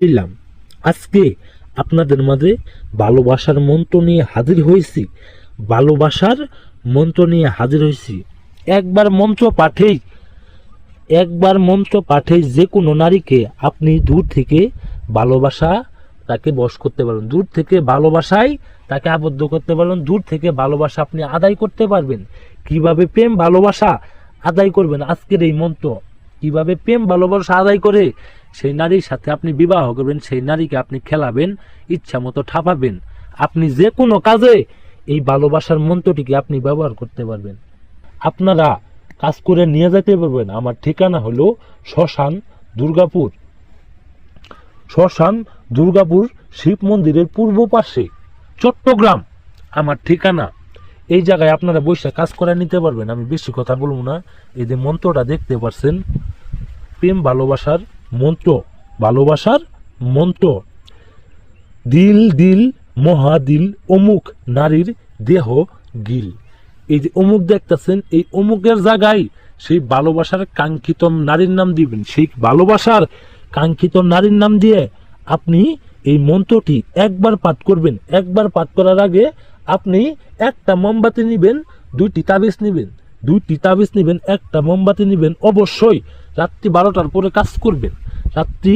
দিলাম। আজকে আপনাদের মাঝে ভালোবাসার মন্ত্র নিয়ে হাজির হয়েছি। ভালোবাসার মন্ত্র নিয়ে হাজির হয়েছি। একবার মন্ত্র পাঠেই যে কোনো নারীকে আপনি দূর থেকে ভালোবাসা তাকে বশ করতে পারবেন, দূর থেকে ভালোবাসায় তাকে আবদ্ধ করতে পারবেন, দূর থেকে ভালোবাসা আপনি আদায় করতে পারবেন। কিভাবে প্রেম ভালোবাসা আদায় করবেন, আজকের এই মন্ত্র কিভাবে প্রেম ভালোবাসা আদায় করে সেই নারীর সাথে আপনি বিবাহ করবেন, সেই নারীকে আপনি খেলাবেন, ইচ্ছা মতো ঠাপাবেন। আপনি যে কোনো কাজে এই ভালোবাসার মন্ত্রটিকে আপনি ব্যবহার করতে পারবেন। আপনারা কাজ করে নিয়ে যেতে পারবেন। আমার ঠিকানা হলো শ্মশান দুর্গাপুর শিব মন্দিরের পূর্ব পাশে, চট্টগ্রাম আমার ঠিকানা। এই জায়গায় আপনারা বসে কাজ করে নিতে পারবেন। আমি বেশি কথা বলবো না। এই যে মন্ত্রটা দেখতে পাচ্ছেন, প্রেম ভালোবাসার মন্ত্র। দিল দিল মহাদিল অমুক নারীর দেহ গিল। এই যে অমুক দেখতেছেন, এই অমুকের জায়গায় সেই ভালোবাসার কাঙ্ক্ষিত নারীর নাম দিবেন। সেই ভালোবাসার কাঙ্ক্ষিত নারীর নাম দিয়ে আপনি এই মন্ত্রটি একবার পাঠ করবেন। একবার পাঠ করার আগে আপনি একটা মোমবাতি নেবেন, দুইটি তাবিজ নেবেন, একটা মোমবাতি নেবেন। অবশ্যই রাত্রি 12টার পরে কাজ করবেন। রাত্রি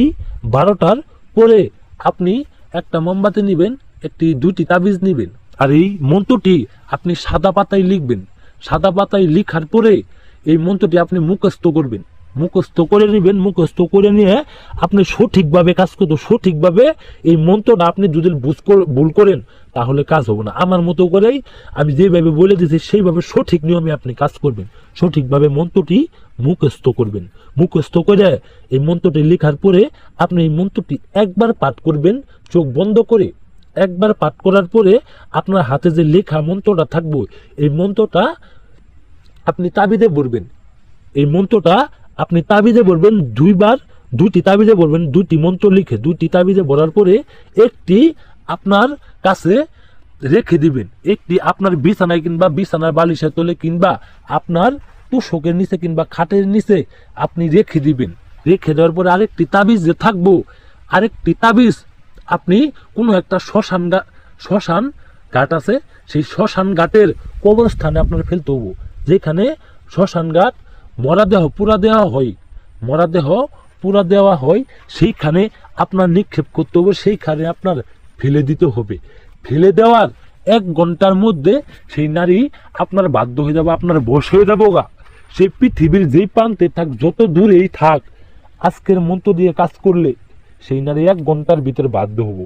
12টার পরে আপনি একটা মোমবাতি নেবেন, দুইটি তাবিজ নেবেন। আর এই মন্ত্রটি আপনি সাদা পাতায় লিখবেন। সাদা পাতায় লিখার পরে এই মন্ত্রটি আপনি মুখস্থ করবেন। মুখস্থ করে নেবেন। মুখস্থ করে নিয়ে আপনি সঠিকভাবে কাজ করতে, সঠিকভাবে এই মন্ত্রটা আপনি যদি ভুল করেন তাহলে কাজ হবে না। আমার মতো করেই আমি যেভাবে বলে দিয়েছি সেইভাবে সঠিক নিয়মে আপনি কাজ করবেন। সঠিকভাবে মন্ত্রটি মুখস্থ করবেন। মুখস্থ করে এই মন্ত্রটি লেখার পরে আপনি এই মন্ত্রটি একবার পাঠ করবেন চোখ বন্ধ করে। একবার পাঠ করার পরে আপনার হাতে যে লেখা মন্ত্রটা থাকবে, এই মন্ত্রটা আপনি তাবিজে ভরবেন। এই মন্ত্রটা আপনি তাবিজে ভরবেন দুইটি তাবিজে ভরবেন। দুইটি মন্ত্র লিখে দুইটি তাবিজে ভরার পরে একটি আপনার কাছে রেখে দিবেন। একটি আপনার বিছানায় কিংবা বিছানার বালিশের তলে কিংবা আপনার তোষকের নিচে কিংবা খাটের নিচে আপনি রেখে দিবেন। রেখে দেওয়ার পরে আরেকটি তাবিজ যে থাকবো, আরেকটি তাবিজ আপনি কোনো একটা শ্মশান ঘাট আছে, সেই শ্মশান ঘাটের কবরস্থানে আপনার ফেলতে হবো। যেখানে শ্মশান ঘাট মরা দেহ পুরা দেওয়া হয় সেইখানে আপনার নিক্ষেপ করতে হবে। সেইখানে আপনার ফেলে দিতে হবে। ফেলে দেওয়ার 1 ঘন্টার মধ্যে সেই নারী আপনার বাধ্য হয়ে যাবে, আপনার বশ হয়ে যাবো গা। সেই পৃথিবীর যেই প্রান্তে থাক, যত দূরেই থাক, আজকের মন্ত্র দিয়ে কাজ করলে সেই নারী 1 ঘন্টার ভিতরে বাধ্য হবো।